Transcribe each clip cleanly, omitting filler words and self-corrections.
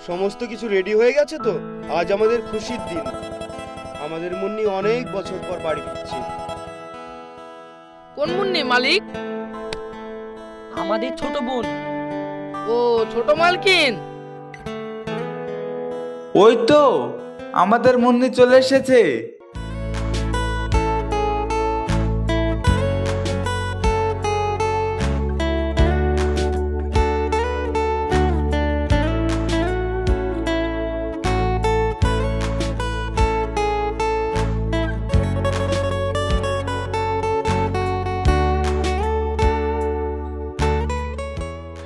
সমস্ত কিছু রেডি হয়ে গেছে তো? আজ আমাদের খুশির দিন। আমাদের মুন্নি অনেক বছর পর বাড়ি ফিরছে। কোন মুন্নি মালিক? আমাদের ছোট বোন। ও ছোট মালকিন। ওই তো আমাদের মুন্নি চলে এসেছে।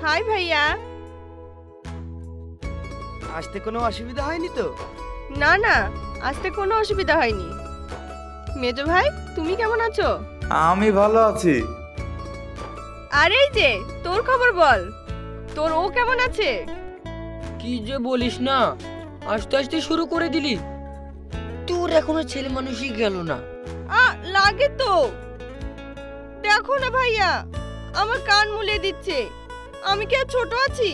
হাই ভাইয়া। আসতে কোনো অসুবিধা হয়নি তো? না না, আসতে কোনো অসুবিধা হয়নি। মেজো ভাই, তুমি কেমন আছো? আমি ভালো আছি। আর এই যে তোর খবর বল, তোর ও কেমন আছে? কি যে বলিস না, আস্তে আস্তে শুরু করে দিলি। তোর এখনো ছেলে মানুষই গেল না। লাগে তো। দেখো না ভাইয়া, আমার কান মুলিয়ে দিচ্ছে। আমি কি আর ছোট আছি?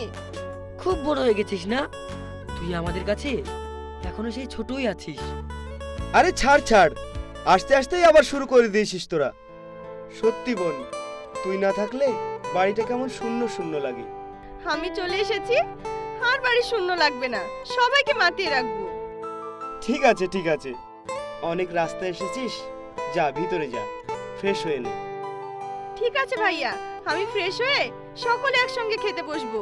খুব বড় হয়ে গেছিস না তুই আমাদের কাছে, এখনো সেই ছোটই আছিস। আরে ছাড় ছাড়, আস্তে আস্তেই আবার শুরু করে দিয়েছিস তোরা। সত্যি বোন, তুই না থাকলে বাড়িটা কেমন শূন্য শূন্য লাগে। আমি চলে এসেছি, আর বাড়ি শূন্য লাগবে না, সবাইকে মাতিয়ে রাখবো। ঠিক আছে ঠিক আছে, অনেক রাস্তা এসেছিস, যা ভিতরে যা, ফ্রেশ হয়ে নে। ঠিক আছে ভাইয়া, আমি ফ্রেশ হয়ে সকলে একসঙ্গে খেতে বসবো।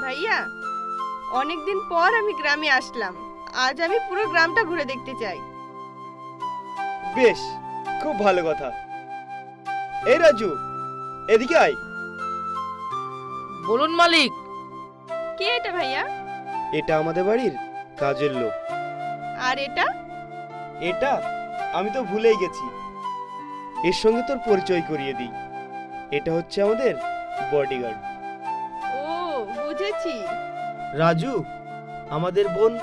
ভাইয়া, অনেকদিন পর আমি গ্রামে আসলাম। আজ আমি পুরো গ্রামটা ঘুরে দেখতে চাই। বেশ, খুব ভালো কথা। এই রাজু, এদিকে আয়। বলুন মালিক। কে এটা ভাইয়া? এটা আমাদের বাড়ির কাজের লোক। আর এটা? এটা আমি তো ভুলেই গেছি, এর সঙ্গে তোর পরিচয় করিয়ে দিই। এটা হচ্ছে আমাদের বডিগার্ড। ও বুঝেছি। রাজু, আমাদের বোন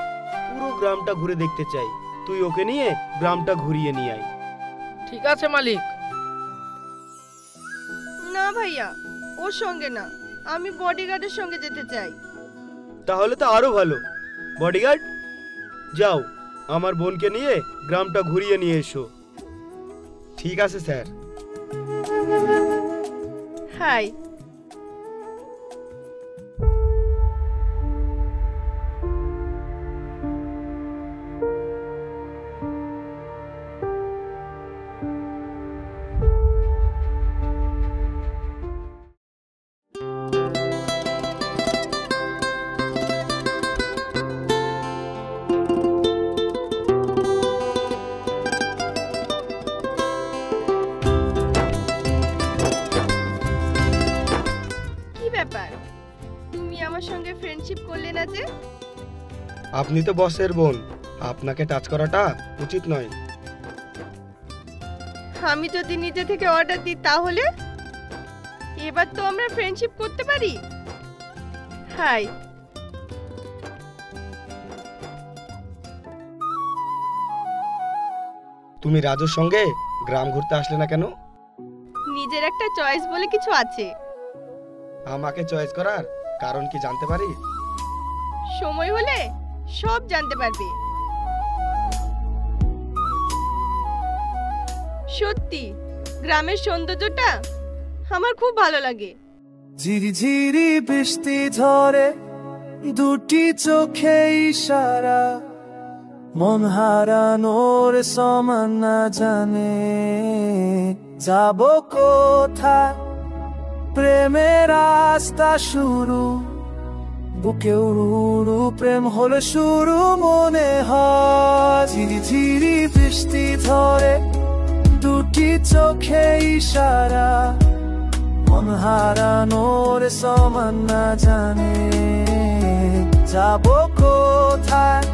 পুরো গ্রামটা ঘুরে দেখতে চাই, তুই ওকে নিয়ে গ্রামটা ঘুরিয়ে নিয়ে আয়। ঠিক আছে মালিক। না ভাইয়া, ওর সঙ্গে না, আমি বডিগার্ডের সঙ্গে যেতে চাই। তাহলে তো আরো ভালো। বডিগার্ড, যাও আমার বোনকে নিয়ে গ্রামটা ঘুরিয়ে নিয়ে এসো। ঠিক আছে স্যার। হাই। তুমি আমার সঙ্গে ফ্রেন্ডশিপ করলে না যে? আপনি তো বসের বোন, আপনাকে টাচ করাটা উচিত নয়। আমি যদি নিজে থেকে অর্ডার দিই তাহলে? এবার তো আমরা ফ্রেন্ডশিপ করতে পারি। হাই। তুমি রাজুর সঙ্গে গ্রাম ঘুরতে আসলে না কেন? নিজের একটা চয়েস বলে কিছু আছে। আমাকে চয়েস করার কারণ কি জানতে পারি? সময় হলে সব জানতে পারবে। সত্যি গ্রামের সৌন্দর্যটা আমার খুব ভালো লাগে। ঝিরিঝিরি বৃষ্টি ঝরে, দুটি চোখে ইশারা, মন হারানোর সমান না জানে যাব কোথায়। প্রেমের রাস্তা শুরু, বুকে উড়ু প্রেম হলো শুরু মনে হয়। ঝিরিঝিরি বৃষ্টি ধরে, দুটি চোখে ইশারা, মন হারানোর সমান না জানে যাব কোথায়।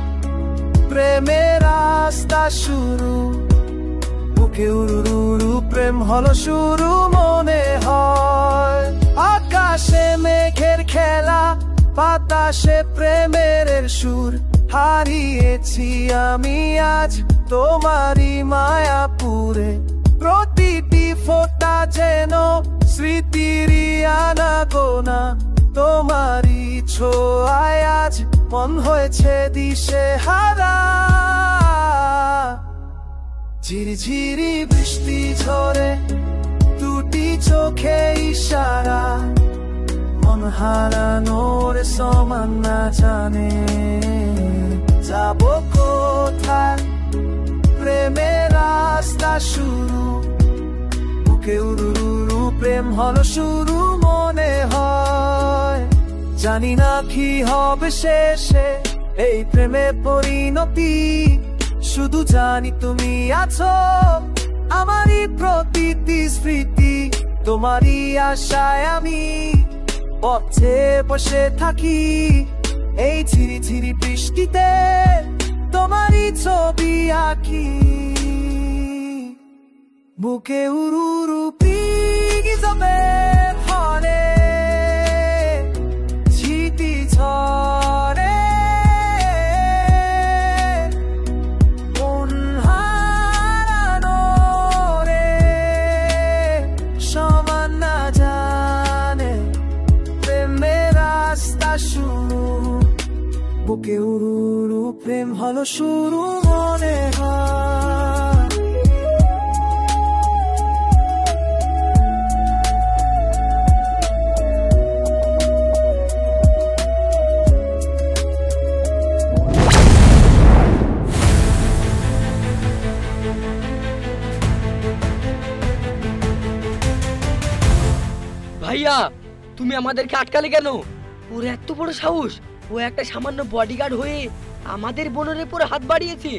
প্রেমের রাস্তা শুরু, বুকে উরুরু প্রেম হলো শুরু মনে হয়। আকাশে মেঘের খেলা, বাতাসে প্রেমের সুর, হারিয়েছি আমি আজ তোমারই মায়াপুরে। প্রতিটি ফোঁটা যেন স্মৃতির আনাগোনা, তোমারই ছোঁয়ায় আজ মন হয়েছে দিশে হারা। ঝিরিঝিরি বৃষ্টি ঝরে, দুটি চোখে ইশারা, মন হারানোর সমান না জানে যাব কোথায়। প্রেমের রাস্তা শুরু, বুকে উরুরু প্রেম হলো শুরু মনে হয়। জানি না কি হবে শেষে এই প্রেমের পরিণতি, শুধু জানি তুমি আছো আমারই প্রতিটি স্মৃতি। তোমারই আশায় আমি পথে বসে থাকি, এই ঝিরি ঝিরি বৃষ্টিতে তোমারই ছবি আঁকি। বুকে উরুরু পিগি যাবে ধরে, ঝিটি ঝরে মন হারানো রে, সমান না জানে প্রেমের রাস্তা শুরু, বুকে উরুরু প্রেম হলো শুরু মনে হয়। ভাইয়া তুমি আমাদেরকে আটকালে কেন? ওর এত বড় সাহস, ও একটা সামান্য বডিগার্ড হয়ে আমাদের বোনের উপর হাত বাড়িয়েছে।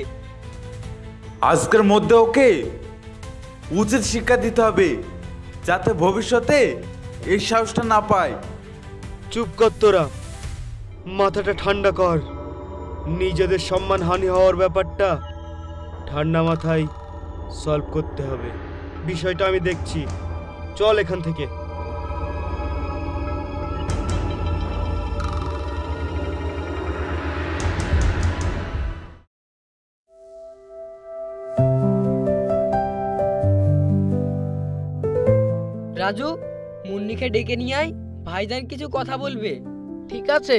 আজকের মধ্যে ওকে উচিত শিক্ষা দিতে হবে, যাতে ভবিষ্যতে এই সাহসটা না পায়। চুপ কর তোরা, মাথাটা ঠান্ডা কর। নিজেদের সম্মান হানি হওয়ার ব্যাপারটা ঠান্ডা মাথায় সলভ করতে হবে। বিষয়টা আমি দেখছি, চল এখান থেকে। রাজু, মুন্নিকে ডেকে নিয়ে আয়, ভাইজান কিছু কথা বলবে। ঠিক আছে।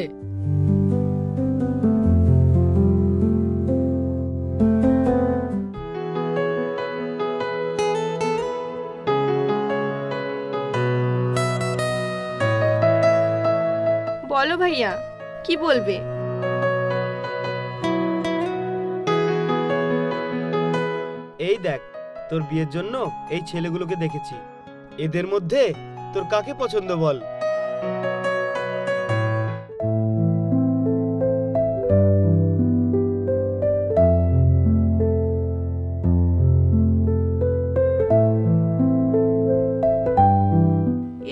বলো ভাইয়া, কি বলবে? এই দেখ, তোর বিয়ের জন্য এই ছেলেগুলোকে দেখেছি, এদের মধ্যে তোর কাকে পছন্দ বল।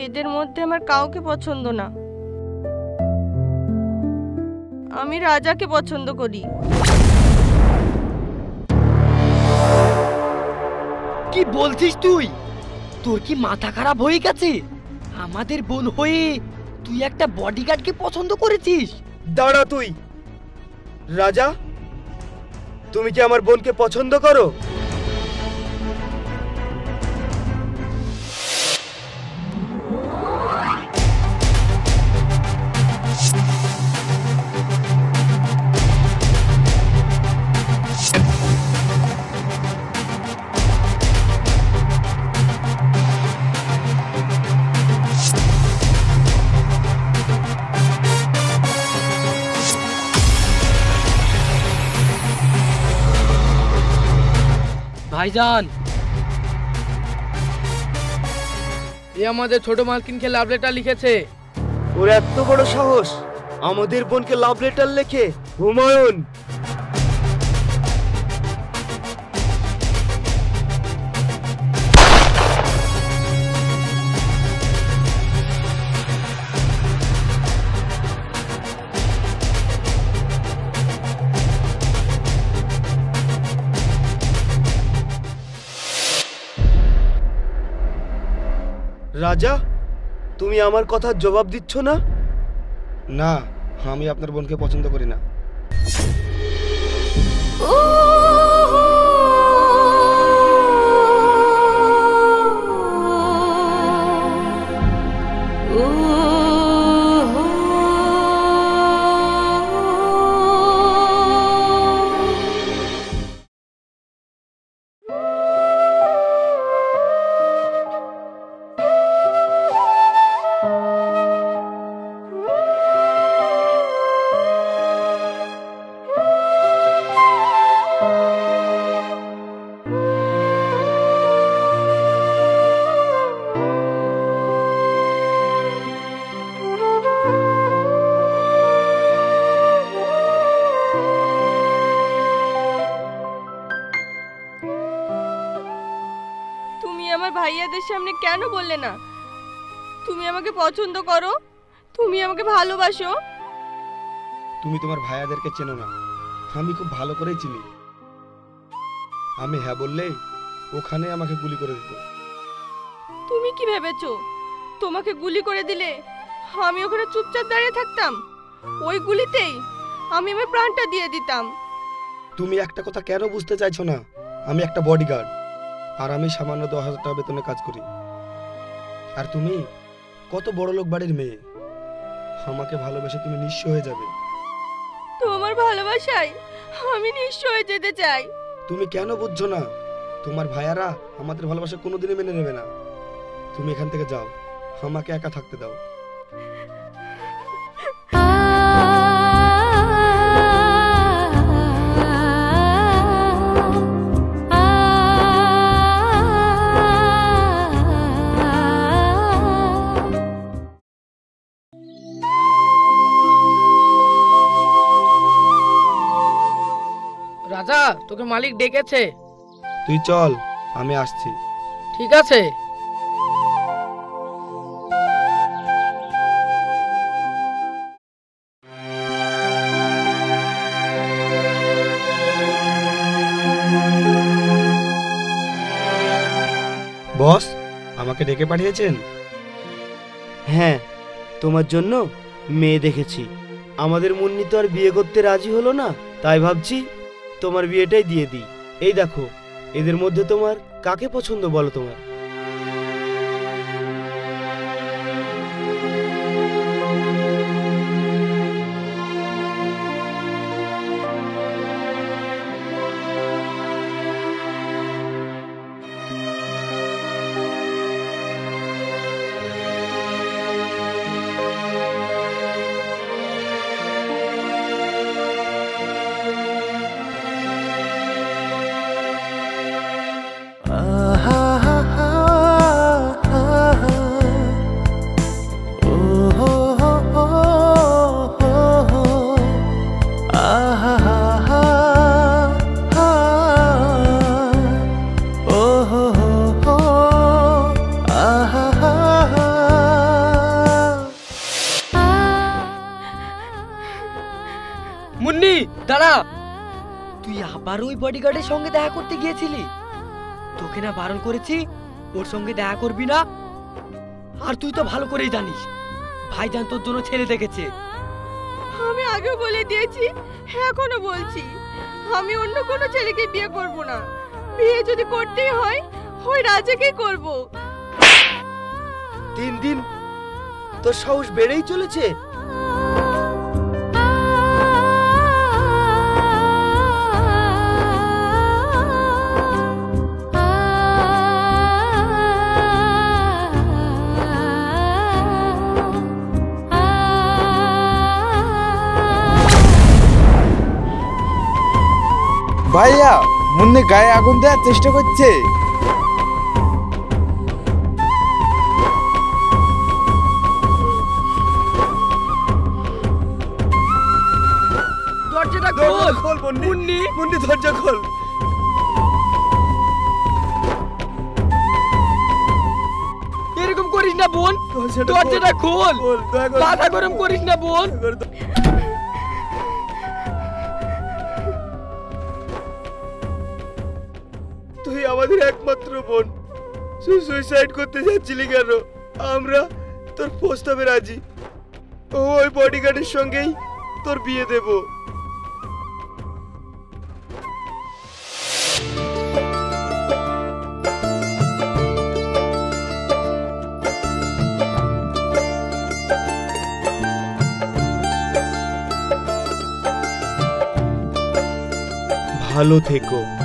এদের মধ্যে আমার কাউকে পছন্দ না, আমি রাজাকে পছন্দ করি। কি বলছিস তুই? তোর কি মাথা খারাপ হয়ে গেছে? আমাদের বোন হয়ে তুই একটা বডিগার্ডকে পছন্দ করেছিস? দাঁড়া তুই। রাজা, তুমি কি আমার বোনকে পছন্দ করো? ভাইজান, এ আমাদের ছোট মালকিনকে লাভ লেটার লিখেছে। ওর এত বড় সাহস আমাদের বোনকে লাভ লেটার লেখে? হুমায়ুন, রাজা, তুমি আমার কথার জবাব দিচ্ছ না? না, আমি আপনার বোনকে পছন্দ করি না। তুমি আমার ভাইয়াদের সামনে কেন বললে না তুমি আমাকে পছন্দ করো, তুমি আমাকে ভালোবাসো? তুমি তোমার ভাইয়াদেরকে চেনো না, আমি খুব ভালো করেই চিনি। আমি হ্যাঁ বললে ওখানে আমাকে গুলি করে দিত। তুমি কি ভেবেছো তোমাকে গুলি করে দিলে আমি ওখানে চুপচাপ দাঁড়িয়ে থাকতাম? ওই গুলিতেই আমি আমার প্রাণটা দিয়ে দিতাম। তুমি একটা কথা কেন বুঝতে চাইছো না? আমি একটা বডিগার্ড, আর আমি সামান্য 10,000 টাকা বেতনে কাজ করি। আর তুমি কত বড় লোক বাড়ির মেয়ে, আমাকে ভালোবেসে তুমি নিঃস্ব হয়ে যাবে। তোমার ভালোবাসায় আমি নিঃস্ব হয়ে যেতে চাই। তুমি কেন বুঝছো না? তোমার ভাইয়ারা আমাদের ভালোবাসা কোনোদিনই মেনে নেবে না। তুমি এখান থেকে যাও, আমাকে একা থাকতে দাও। রাজা, তোকে মালিক ডেকেছে। তুই চল, আমি আসছি। ঠিক আছে। বস, আমাকে ডেকে পাঠিয়েছেন? হ্যাঁ, তোমার জন্য মেয়ে দেখেছি। আমাদের মুন্নি তো আর বিয়ে করতে রাজি হলো না, তাই ভাবছি তোমার বিয়েটাই দিয়ে দিই। এই দেখো, এদের মধ্যে তোমার কাকে পছন্দ বলো তোমার? মুন্নি, দাঁড়া। তুই আবার ওই বডিগার্ডের সঙ্গে দেখা করতে গিয়েছিলি? তোকে না বারণ করেছি ওর সঙ্গে দেখা করবি না? আর তুই তো ভালো করেই জানিস ভাইজান তোর জন্য ছেলে দেখেছে। আমি আগেও বলে দিয়েছি, এখনো বলছি, আমি অন্য কোনো ছেলেকে বিয়ে করব না। বিয়ে যদি করতেই হয় ওই রাজাকেই করব। দিন দিন তোর সাহস বেড়েই চলেছে। ভাইয়া, মুন্নি গায়ে আগুন দেওয়ার চেষ্টা করছে। দরজাটা খোল মুন্নি। মুন্নি, দরজা খোল। এরকম করিস না বোন, দরজাটা খোল। মাথা গরম করিস না বোন। তুই আমাদের একমাত্র বোন, সুইসাইড করতে যাচ্ছিলি কেন? আমরা তোর প্রস্তাবে রাজি। ওই বডিগার্ডের সঙ্গেই তোর বিয়ে দেব। ভালো থেকো।